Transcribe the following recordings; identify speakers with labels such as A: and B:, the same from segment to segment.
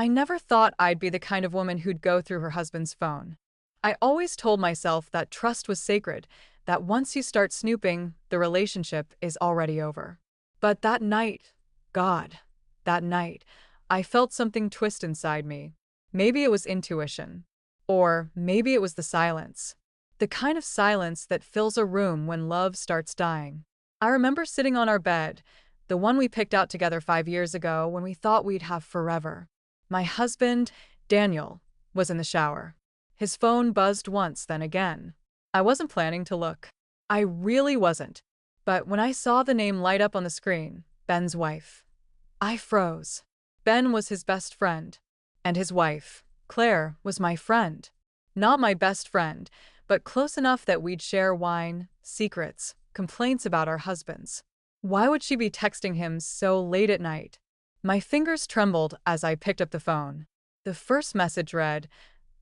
A: I never thought I'd be the kind of woman who'd go through her husband's phone. I always told myself that trust was sacred, that once you start snooping, the relationship is already over. But that night, God, that night, I felt something twist inside me. Maybe it was intuition. Or maybe it was the silence. The kind of silence that fills a room when love starts dying. I remember sitting on our bed, the one we picked out together 5 years ago when we thought we'd have forever. My husband, Daniel, was in the shower. His phone buzzed once, then again. I wasn't planning to look. I really wasn't. But when I saw the name light up on the screen, Ben's wife, I froze. Ben was his best friend. And his wife, Claire, was my friend. Not my best friend, but close enough that we'd share wine, secrets, complaints about our husbands. Why would she be texting him so late at night? My fingers trembled as I picked up the phone. The first message read,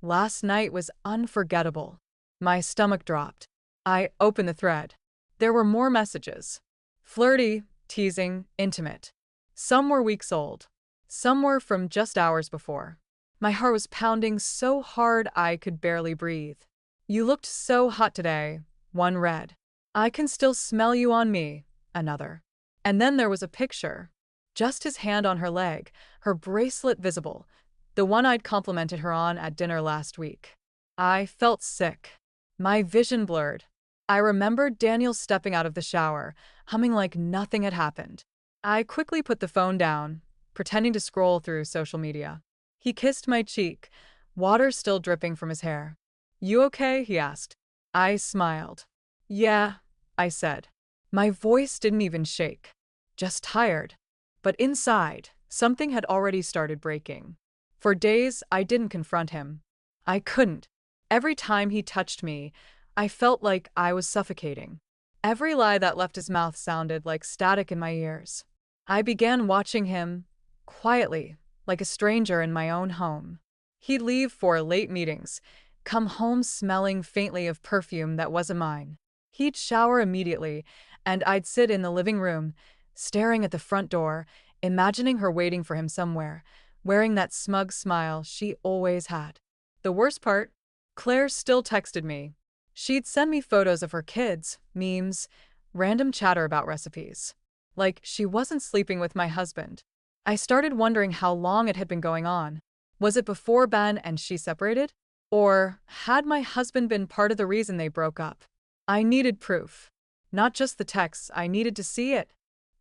A: "Last night was unforgettable." My stomach dropped. I opened the thread. There were more messages. Flirty, teasing, intimate. Some were weeks old. Some were from just hours before. My heart was pounding so hard I could barely breathe. "You looked so hot today," one read. "I can still smell you on me," another. And then there was a picture. Just his hand on her leg, her bracelet visible, the one I'd complimented her on at dinner last week. I felt sick. My vision blurred. I remembered Daniel stepping out of the shower, humming like nothing had happened. I quickly put the phone down, pretending to scroll through social media. He kissed my cheek, water still dripping from his hair. "You okay?" he asked. I smiled. "Yeah," I said. My voice didn't even shake. Just tired. But inside, something had already started breaking. For days, I didn't confront him. I couldn't. Every time he touched me, I felt like I was suffocating. Every lie that left his mouth sounded like static in my ears. I began watching him, quietly, like a stranger in my own home. He'd leave for late meetings, come home smelling faintly of perfume that wasn't mine. He'd shower immediately, and I'd sit in the living room, staring at the front door, imagining her waiting for him somewhere, wearing that smug smile she always had. The worst part? Claire still texted me. She'd send me photos of her kids, memes, random chatter about recipes. Like she wasn't sleeping with my husband. I started wondering how long it had been going on. Was it before Ben and she separated? Or had my husband been part of the reason they broke up? I needed proof. Not just the texts, I needed to see it.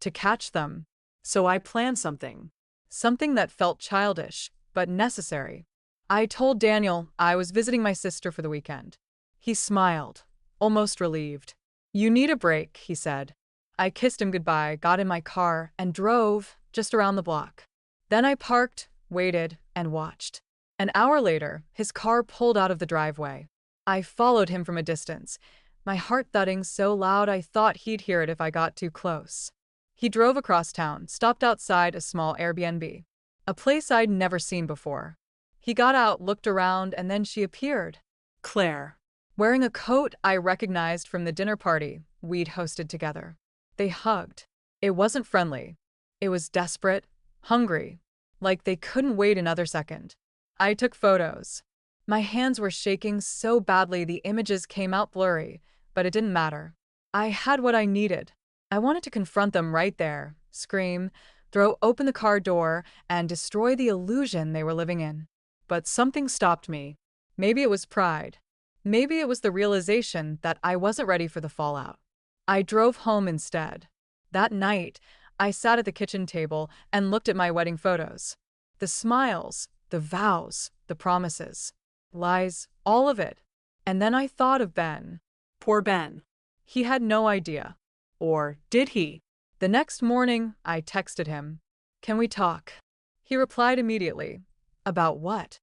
A: To catch them. So I planned something. Something that felt childish, but necessary. I told Daniel I was visiting my sister for the weekend. He smiled, almost relieved. "You need a break," he said. I kissed him goodbye, got in my car, and drove just around the block. Then I parked, waited, and watched. An hour later, his car pulled out of the driveway. I followed him from a distance, my heart thudding so loud I thought he'd hear it if I got too close. He drove across town, stopped outside a small Airbnb, a place I'd never seen before. He got out, looked around, and then she appeared. Claire. Wearing a coat I recognized from the dinner party we'd hosted together. They hugged. It wasn't friendly. It was desperate, hungry, like they couldn't wait another second. I took photos. My hands were shaking so badly the images came out blurry, but it didn't matter. I had what I needed. I wanted to confront them right there, scream, throw open the car door, and destroy the illusion they were living in. But something stopped me. Maybe it was pride. Maybe it was the realization that I wasn't ready for the fallout. I drove home instead. That night, I sat at the kitchen table and looked at my wedding photos. The smiles, the vows, the promises, lies, all of it. And then I thought of Ben. Poor Ben. He had no idea. Or did he? The next morning, I texted him. "Can we talk?" He replied immediately. "About what?"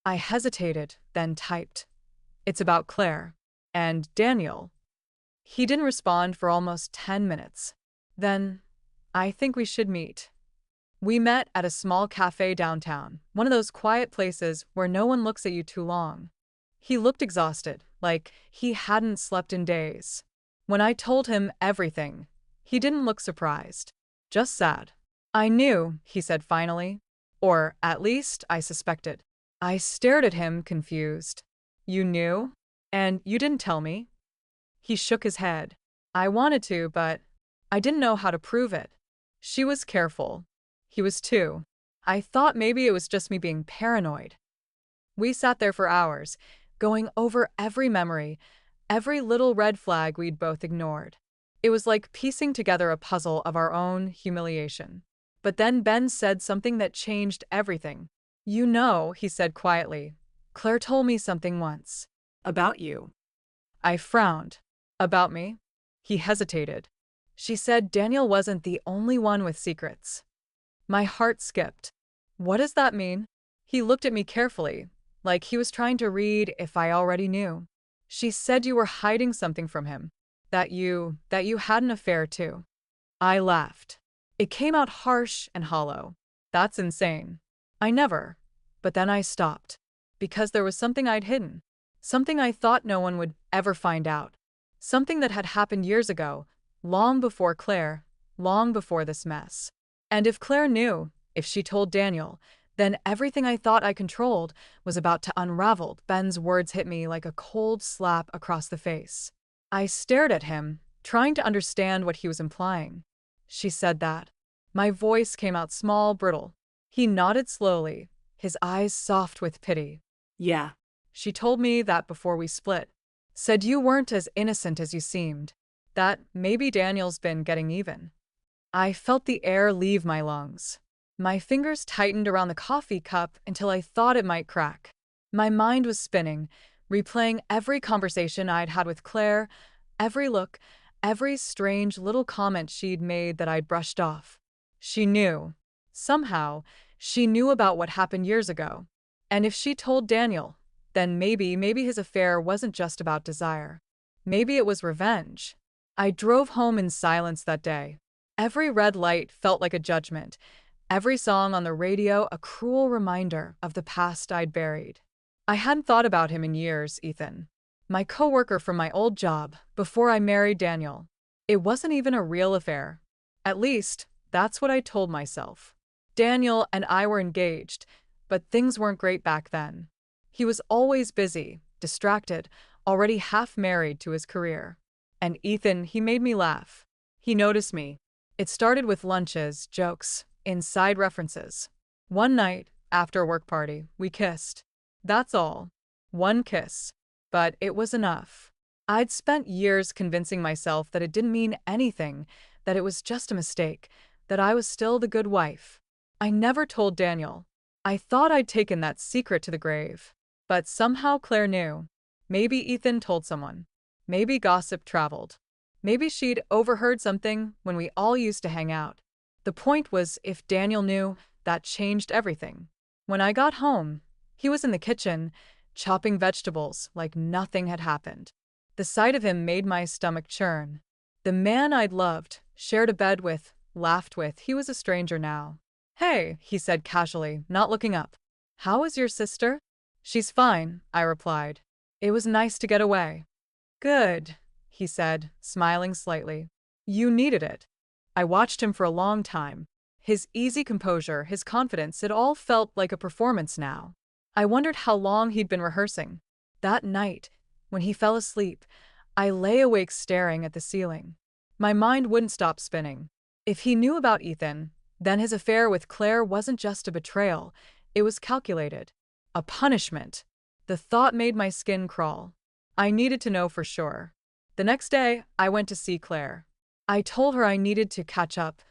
A: I hesitated, then typed. "It's about Claire. And Daniel." He didn't respond for almost 10 minutes. Then, "I think we should meet." We met at a small cafe downtown, one of those quiet places where no one looks at you too long. He looked exhausted, like he hadn't slept in days. When I told him everything, he didn't look surprised, just sad. "I knew," he said finally. Or at least I suspected. I stared at him, confused. You knew? And you didn't tell me? He shook his head. I wanted to, but I didn't know how to prove it. She was careful. He was too. I thought maybe it was just me being paranoid. We sat there for hours, going over every memory, every little red flag we'd both ignored. It was like piecing together a puzzle of our own humiliation. But then Ben said something that changed everything. You know, he said quietly, Claire told me something once. About you. I frowned. About me? He hesitated. She said Daniel wasn't the only one with secrets. My heart skipped. What does that mean? He looked at me carefully, like he was trying to read if I already knew. She said you were hiding something from him. That you had an affair too. I laughed. It came out harsh and hollow. That's insane. I never. But then I stopped. Because there was something I'd hidden. Something I thought no one would ever find out. Something that had happened years ago, long before Claire, long before this mess. And if Claire knew, if she told Daniel, then everything I thought I controlled was about to unravel. Ben's words hit me like a cold slap across the face. I stared at him, trying to understand what he was implying. She said that. My voice came out small, brittle. He nodded slowly, his eyes soft with pity. Yeah. She told me that before we split. Said you weren't as innocent as you seemed. That maybe Daniel's been getting even. I felt the air leave my lungs. My fingers tightened around the coffee cup until I thought it might crack. My mind was spinning, replaying every conversation I'd had with Claire, every look, every strange little comment she'd made that I'd brushed off. She knew. Somehow, she knew about what happened years ago. And if she told Daniel, then maybe his affair wasn't just about desire. Maybe it was revenge. I drove home in silence that day. Every red light felt like a judgment. Every song on the radio a cruel reminder of the past I'd buried. I hadn't thought about him in years, Ethan. My coworker from my old job, before I married Daniel. It wasn't even a real affair. At least, that's what I told myself. Daniel and I were engaged, but things weren't great back then. He was always busy, distracted, already half married to his career. And Ethan, he made me laugh. He noticed me. It started with lunches, jokes, inside references. One night, after a work party, we kissed. That's all. One kiss. But it was enough. I'd spent years convincing myself that it didn't mean anything, that it was just a mistake, that I was still the good wife. I never told Daniel. I thought I'd taken that secret to the grave. But somehow Claire knew. Maybe Ethan told someone. Maybe gossip traveled. Maybe she'd overheard something when we all used to hang out. The point was, if Daniel knew, that changed everything. When I got home, he was in the kitchen, chopping vegetables like nothing had happened. The sight of him made my stomach churn. The man I'd loved, shared a bed with, laughed with, he was a stranger now. Hey, he said casually, not looking up. How is your sister? She's fine, I replied. It was nice to get away. Good, he said, smiling slightly. You needed it. I watched him for a long time. His easy composure, his confidence, it all felt like a performance now. I wondered how long he'd been rehearsing. That night, when he fell asleep, I lay awake staring at the ceiling. My mind wouldn't stop spinning. If he knew about Ethan, then his affair with Claire wasn't just a betrayal, it was calculated. A punishment. The thought made my skin crawl. I needed to know for sure. The next day, I went to see Claire. I told her I needed to catch up,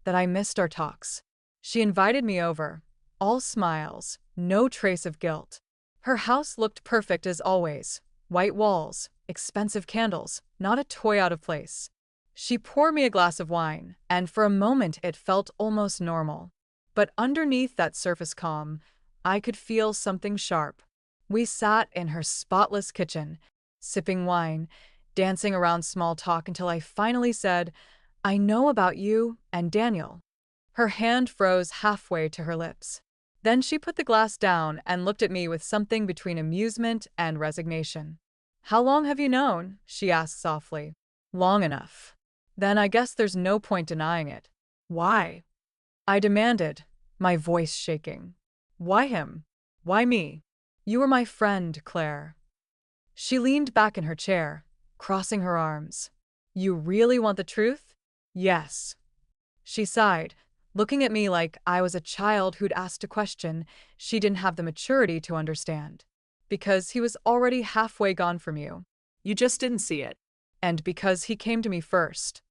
A: that I missed our talks. She invited me over, all smiles, no trace of guilt. Her house looked perfect as always. White walls, expensive candles, not a toy out of place. She poured me a glass of wine, and for a moment it felt almost normal. But underneath that surface calm, I could feel something sharp. We sat in her spotless kitchen, sipping wine, dancing around small talk until I finally said, I know about you and Daniel. Her hand froze halfway to her lips. Then she put the glass down and looked at me with something between amusement and resignation. How long have you known? She asked softly. Long enough. Then I guess there's no point denying it. Why? I demanded. my voice shaking. Why him? Why me? You were my friend, Claire. She leaned back in her chair, crossing her arms. You really want the truth? Yes. She sighed, looking at me like I was a child who'd asked a question she didn't have the maturity to understand. Because he was already halfway gone from you.
B: You just didn't see it.
A: And because he came to me first.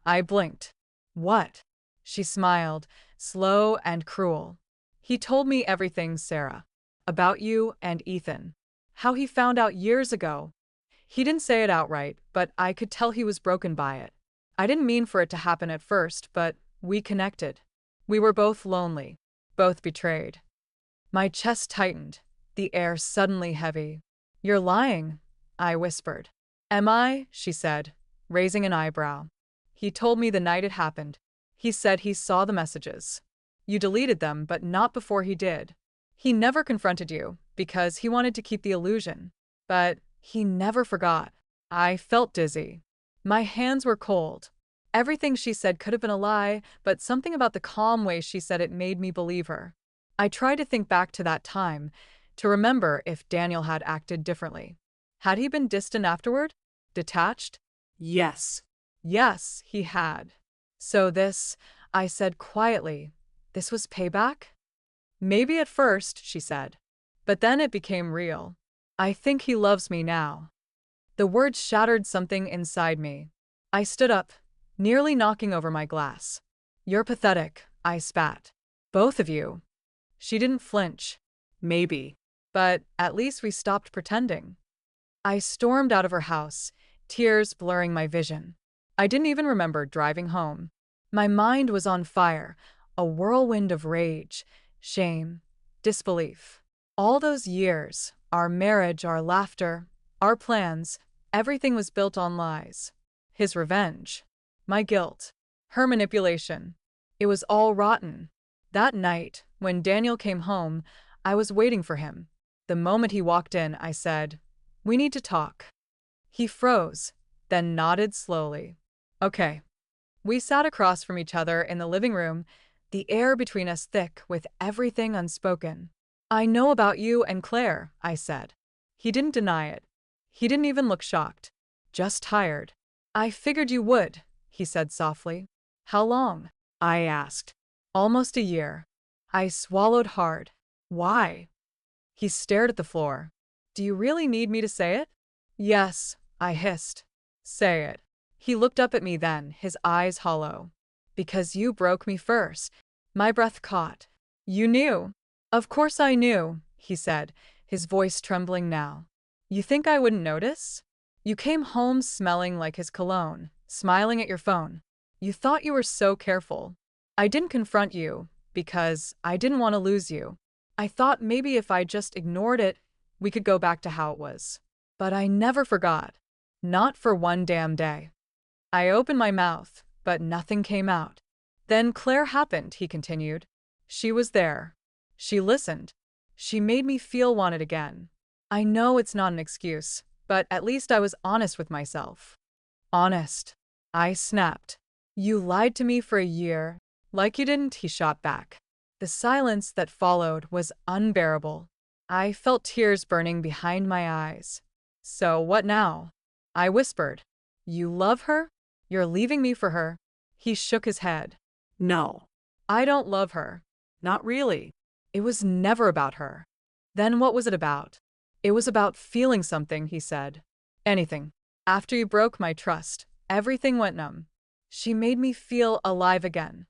A: I blinked. What? She smiled, slow and cruel. He told me everything, Sarah. About you and Ethan. How he found out years ago. He didn't say it outright, but I could tell he was broken by it. I didn't mean for it to happen at first, but we connected. We were both lonely, both betrayed. My chest tightened, the air suddenly heavy. You're lying, I whispered. Am I? She said, raising an eyebrow. He told me the night it happened. He said he saw the messages. You deleted them, but not before he did. He never confronted you, because he wanted to keep the illusion. But he never forgot. I felt dizzy. My hands were cold. Everything she said could have been a lie, but something about the calm way she said it made me believe her. I tried to think back to that time, to remember if Daniel had acted differently. Had he been distant afterward? Detached?
B: Yes.
A: Yes, he had. So this, I said quietly, this was payback? Maybe at first, she said. But then it became real. I think he loves me now. The words shattered something inside me. I stood up, nearly knocking over my glass. You're pathetic, I spat. Both of you. She didn't flinch.
B: Maybe.
A: But at least we stopped pretending. I stormed out of her house, tears blurring my vision. I didn't even remember driving home. My mind was on fire, a whirlwind of rage, shame, disbelief. All those years, our marriage, our laughter, our plans, everything was built on lies. His revenge, my guilt, her manipulation. It was all rotten. That night, when Daniel came home, I was waiting for him. The moment he walked in, I said, "We need to talk." He froze, then nodded slowly. Okay. We sat across from each other in the living room, the air between us thick with everything unspoken. I know about you and Claire, I said. He didn't deny it. He didn't even look shocked. Just tired. I figured you would, he said softly. How long? I asked. Almost a year. I swallowed hard. Why? He stared at the floor. Do you really need me to say it? Yes, I hissed. Say it. He looked up at me then, his eyes hollow. Because you broke me first. My breath caught. You knew. Of course I knew, he said, his voice trembling now. You think I wouldn't notice? You came home smelling like his cologne, smiling at your phone. You thought you were so careful. I didn't confront you, because I didn't want to lose you. I thought maybe if I just ignored it, we could go back to how it was. But I never forgot. Not for one damn day. I opened my mouth, but nothing came out. Then Claire happened, he continued. She was there. She listened. She made me feel wanted again. I know it's not an excuse, but at least I was honest with myself. Honest. I snapped. You lied to me for a year. Like you didn't, he shot back. The silence that followed was unbearable. I felt tears burning behind my eyes. So what now? I whispered. You love her? You're leaving me for her? He shook his head.
B: No.
A: I don't love her.
B: Not really.
A: It was never about her. Then what was it about? It was about feeling something, he said. Anything. After you broke my trust, everything went numb. She made me feel alive again.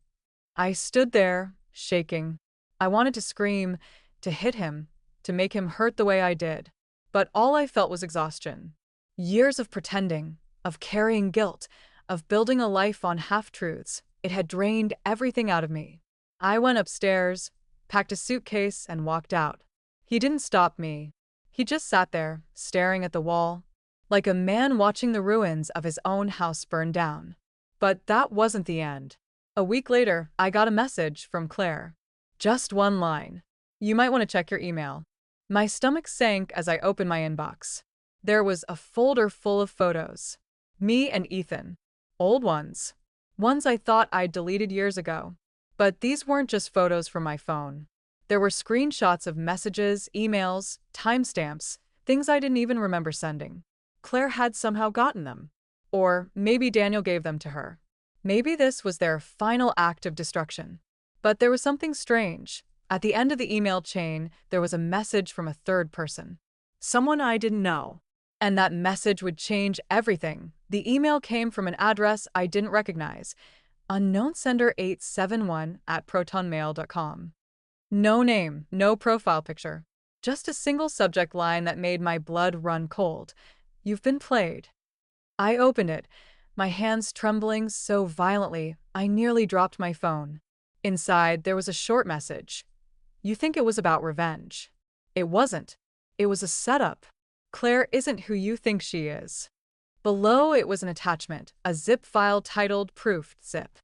A: I stood there, shaking. I wanted to scream, to hit him, to make him hurt the way I did. But all I felt was exhaustion. Years of pretending, of carrying guilt, of building a life on half-truths. It had drained everything out of me. I went upstairs, packed a suitcase, and walked out. He didn't stop me. He just sat there, staring at the wall, like a man watching the ruins of his own house burn down. But that wasn't the end. A week later, I got a message from Claire. Just one line. You might want to check your email. My stomach sank as I opened my inbox. There was a folder full of photos. Me and Ethan. Old ones. Ones I thought I'd deleted years ago. But these weren't just photos from my phone. There were screenshots of messages, emails, timestamps, things I didn't even remember sending. Claire had somehow gotten them. Or maybe Daniel gave them to her. Maybe this was their final act of destruction. But there was something strange. At the end of the email chain, there was a message from a third person.
B: Someone I didn't know.
A: And that message would change everything. The email came from an address I didn't recognize. Unknown sender 871 at protonmail.com. No name, no profile picture. Just a single subject line that made my blood run cold. You've been played. I opened it, my hands trembling so violently I nearly dropped my phone. Inside, there was a short message. You think it was about revenge. It wasn't. It was a setup. Claire isn't who you think she is. Below it was an attachment, a zip file titled Proof Zip.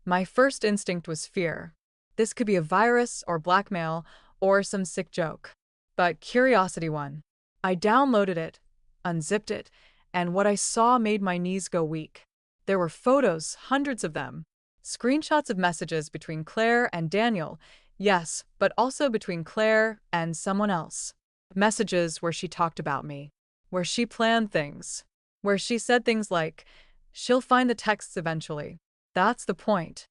A: My first instinct was fear. This could be a virus or blackmail or some sick joke. But curiosity won. I downloaded it, unzipped it, and what I saw made my knees go weak. There were photos, hundreds of them. Screenshots of messages between Claire and Daniel, yes, but also between Claire and someone else. Messages where she talked about me, where she planned things, where she said things like, she'll find the texts eventually. That's the point.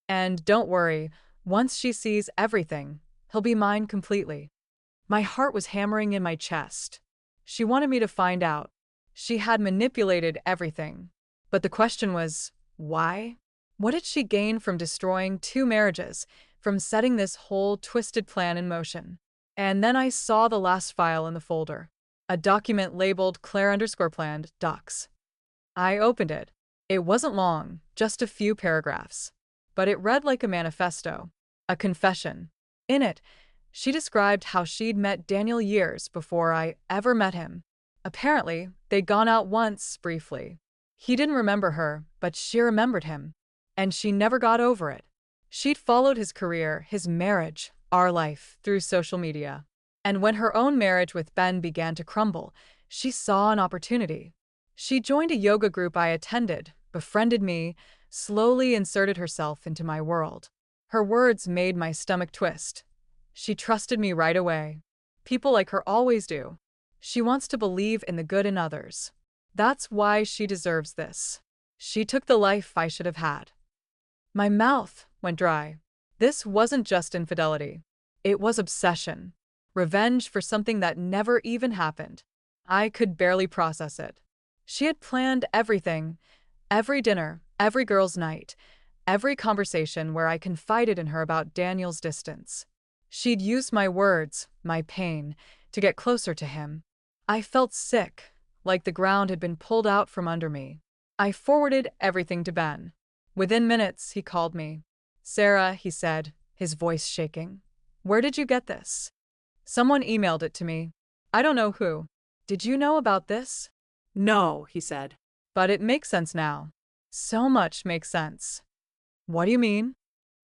A: And don't worry, once she sees everything, he'll be mine completely. My heart was hammering in my chest. She wanted me to find out. She had manipulated everything. But the question was, why? What did she gain from destroying 2 marriages, from setting this whole twisted plan in motion? And then I saw the last file in the folder. A document labeled Claire_planned docs. I opened it. It wasn't long, just a few paragraphs. But it read like a manifesto, a confession. In it, she described how she'd met Daniel years before I ever met him. Apparently, they'd gone out once, briefly. He didn't remember her, but she remembered him. And she never got over it. She'd followed his career, his marriage, our life, through social media. And when her own marriage with Ben began to crumble, she saw an opportunity. She joined a yoga group I attended, befriended me, slowly inserted herself into my world. Her words made my stomach twist. She trusted me right away. People like her always do. She wants to believe in the good in others. That's why she deserves this. She took the life I should have had. My mouth went dry. This wasn't just infidelity. It was obsession. Revenge for something that never even happened. I could barely process it. She had planned everything. Every dinner, every girls' night, every conversation where I confided in her about Daniel's distance. She'd used my words, my pain, to get closer to him. I felt sick, like the ground had been pulled out from under me. I forwarded everything to Ben. Within minutes, he called me. Sarah, he said, his voice shaking. Where did you get this? Someone emailed it to me. I don't know who. Did you know about this?
B: No, he said.
A: But it makes sense now. So much makes sense. What do you mean?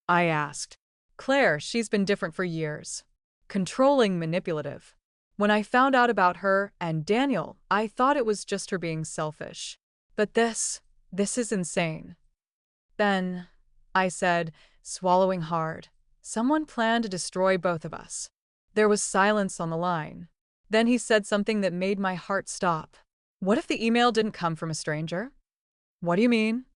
A: I asked. Claire, she's been different for years. Controlling, manipulative. When I found out about her and Daniel, I thought it was just her being selfish. But this is insane. Ben, I said, swallowing hard. Someone planned to destroy both of us. There was silence on the line. Then he said something that made my heart stop. What if the email didn't come from a stranger? What do you mean?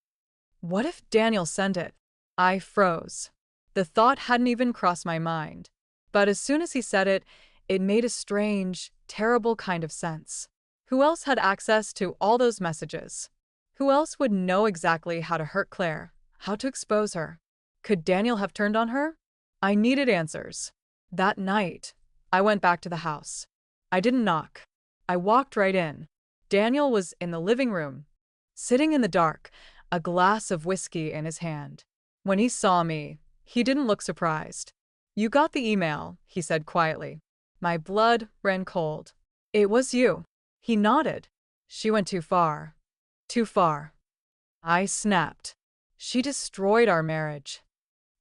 A: What if Daniel sent it? I froze. The thought hadn't even crossed my mind. But as soon as he said it, it made a strange, terrible kind of sense. Who else had access to all those messages? Who else would know exactly how to hurt Claire, how to expose her? Could Daniel have turned on her? I needed answers. That night, I went back to the house. I didn't knock. I walked right in. Daniel was in the living room, sitting in the dark, a glass of whiskey in his hand. When he saw me, he didn't look surprised. You got the email, he said quietly. My blood ran cold. It was you. He nodded. She went too far. Too far. I snapped. She destroyed our marriage.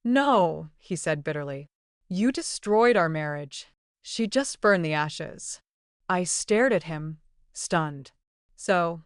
A: No, he said bitterly. You destroyed our marriage. She just burned the ashes. I stared at him, stunned. So,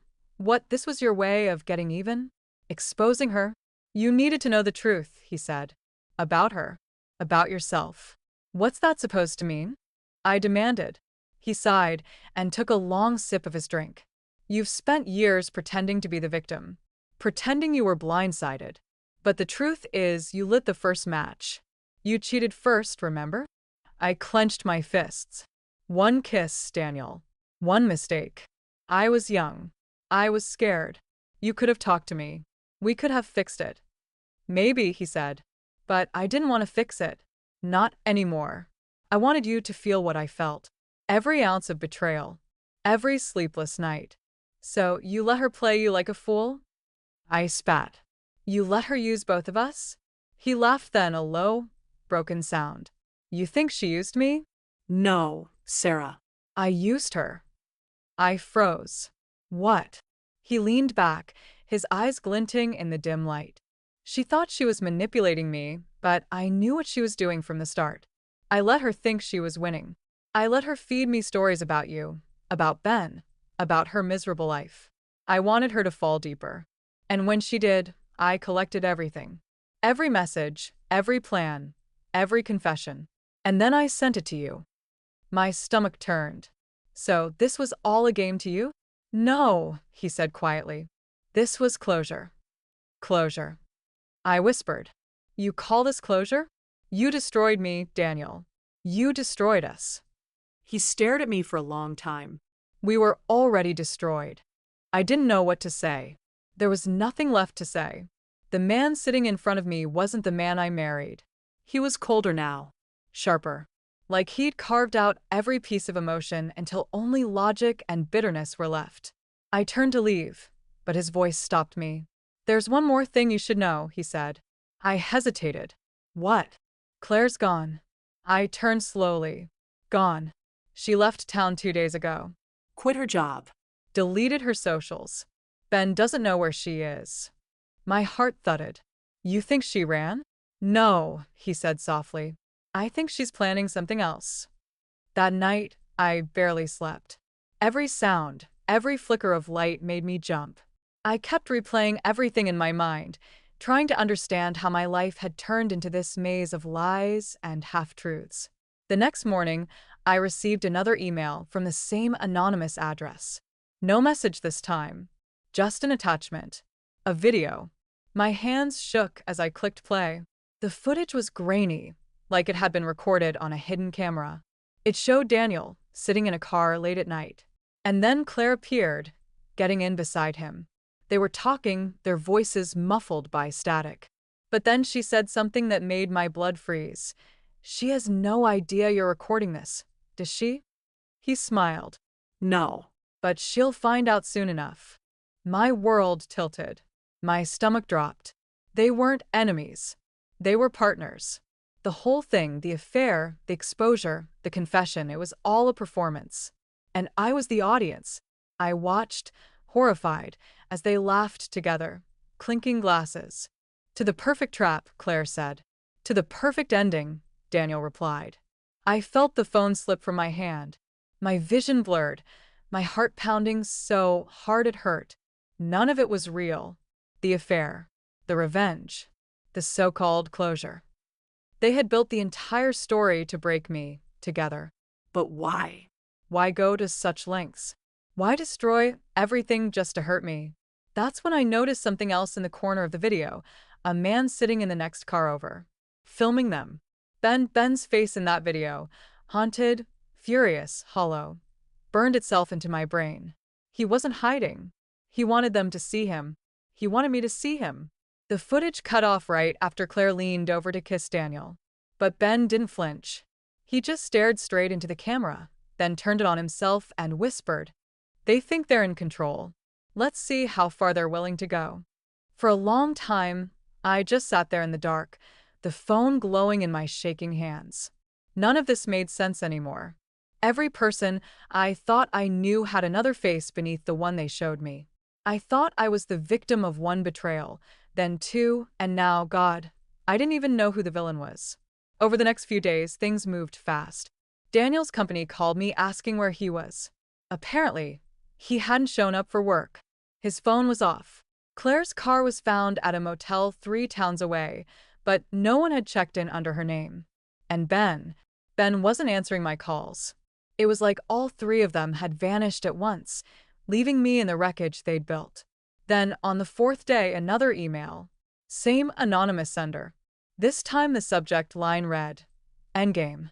A: this was your way of getting even? Exposing her? You needed to know the truth, he said. About her. About yourself. What's that supposed to mean? I demanded. He sighed and took a long sip of his drink. You've spent years pretending to be the victim, pretending you were blindsided. But the truth is, you lit the first match. You cheated first, remember? I clenched my fists. One kiss, Daniel. One mistake. I was young. I was scared. You could have talked to me. We could have fixed it. Maybe, he said. But I didn't want to fix it. Not anymore. I wanted you to feel what I felt. Every ounce of betrayal. Every sleepless night. So you let her play you like a fool? I spat. You let her use both of us? He laughed, then a low, broken sound. You think she used me?
B: No, Sarah.
A: I used her. I froze. What? He leaned back, his eyes glinting in the dim light. She thought she was manipulating me, but I knew what she was doing from the start. I let her think she was winning. I let her feed me stories about you, about Ben, about her miserable life. I wanted her to fall deeper. And when she did, I collected everything. Every message, every plan, every confession. And then I sent it to you. My stomach turned. So this was all a game to you? No, he said quietly. This was closure. Closure. I whispered. You call this closure? You destroyed me, Daniel. You destroyed us.
B: He stared at me for a long time.
A: We were already destroyed. I didn't know what to say. There was nothing left to say. The man sitting in front of me wasn't the man I married.
B: He was colder now.
A: Sharper. Like he'd carved out every piece of emotion until only logic and bitterness were left. I turned to leave, but his voice stopped me. There's one more thing you should know, he said. I hesitated. What? Claire's gone. I turned slowly. Gone. She left town 2 days ago.
B: Quit her job.
A: Deleted her socials. Ben doesn't know where she is. My heart thudded. You think she ran? No, he said softly. I think she's planning something else. That night, I barely slept. Every sound, every flicker of light made me jump. I kept replaying everything in my mind, trying to understand how my life had turned into this maze of lies and half-truths. The next morning, I received another email from the same anonymous address. No message this time, just an attachment. A video. My hands shook as I clicked play. The footage was grainy, like it had been recorded on a hidden camera. It showed Daniel sitting in a car late at night. And then Claire appeared, getting in beside him. They were talking, their voices muffled by static. But then she said something that made my blood freeze. She has no idea you're recording this, does she? He smiled.
B: No.
A: But she'll find out soon enough. My world tilted. My stomach dropped. They weren't enemies. They were partners. The whole thing, the affair, the exposure, the confession, it was all a performance. And I was the audience. I watched, horrified, as they laughed together, clinking glasses. To the perfect trap, Claire said. To the perfect ending, Daniel replied. I felt the phone slip from my hand. My vision blurred, my heart pounding so hard it hurt. None of it was real. The affair, the revenge, the so-called closure. They had built the entire story to break me together.
B: But why?
A: Why go to such lengths? Why destroy everything just to hurt me? That's when I noticed something else in the corner of the video, a man sitting in the next car over, filming them. Ben's face in that video, haunted, furious, hollow, burned itself into my brain. He wasn't hiding. He wanted them to see him. He wanted me to see him. The footage cut off right after Claire leaned over to kiss Daniel. But Ben didn't flinch. He just stared straight into the camera, then turned it on himself and whispered, "They think they're in control. Let's see how far they're willing to go." For a long time, I just sat there in the dark, the phone glowing in my shaking hands. None of this made sense anymore. Every person I thought I knew had another face beneath the one they showed me. I thought I was the victim of one betrayal, then two, and now, God, I didn't even know who the villain was. Over the next few days, things moved fast. Daniel's company called me asking where he was. Apparently, he hadn't shown up for work. His phone was off. Claire's car was found at a motel 3 towns away, but no one had checked in under her name. And Ben wasn't answering my calls. It was like all three of them had vanished at once, leaving me in the wreckage they'd built. Then, on the fourth day, another email. Same anonymous sender. This time the subject line read, Endgame.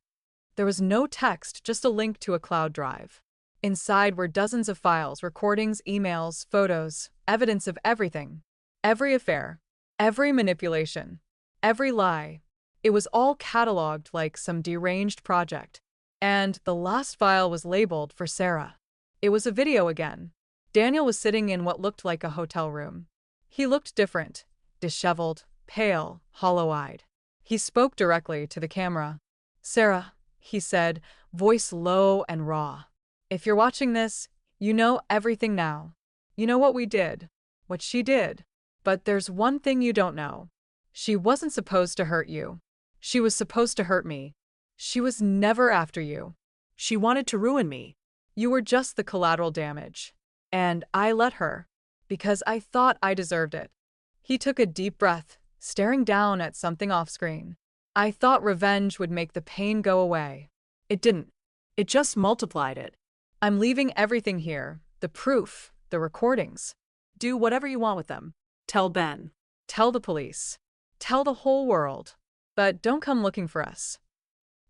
A: There was no text, just a link to a cloud drive. Inside were dozens of files, recordings, emails, photos, evidence of everything. Every affair, every manipulation, every lie. It was all cataloged like some deranged project. And the last file was labeled for Sarah. It was a video again. Daniel was sitting in what looked like a hotel room. He looked different, disheveled, pale, hollow-eyed. He spoke directly to the camera. Sarah, he said, voice low and raw. If you're watching this, you know everything now. You know what we did, what she did. But there's one thing you don't know. She wasn't supposed to hurt you. She was supposed to hurt me. She was never after you.
B: She wanted to ruin me.
A: You were just the collateral damage. And I let her, because I thought I deserved it. He took a deep breath, staring down at something off-screen. I thought revenge would make the pain go away. It didn't.
B: It just multiplied it.
A: I'm leaving everything here, the proof, the recordings.
B: Do whatever you want with them. Tell Ben.
A: Tell the police. Tell the whole world. But don't come looking for us.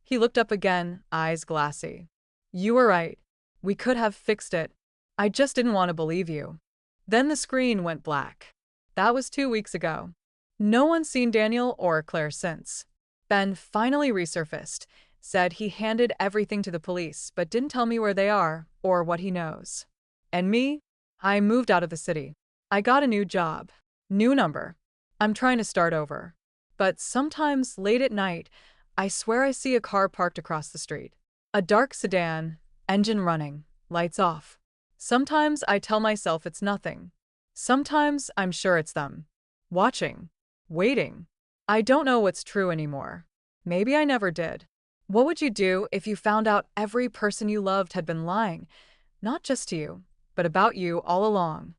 A: He looked up again, eyes glassy. You were right. We could have fixed it. I just didn't want to believe you. Then the screen went black. That was 2 weeks ago. No one's seen Daniel or Claire since. Ben finally resurfaced, said he handed everything to the police but didn't tell me where they are or what he knows. And me? I moved out of the city. I got a new job. New number. I'm trying to start over. But sometimes, late at night, I swear I see a car parked across the street. A dark sedan, engine running, lights off. Sometimes I tell myself it's nothing. Sometimes I'm sure it's them. Watching. Waiting. I don't know what's true anymore. Maybe I never did. What would you do if you found out every person you loved had been lying, not just to you, but about you all along?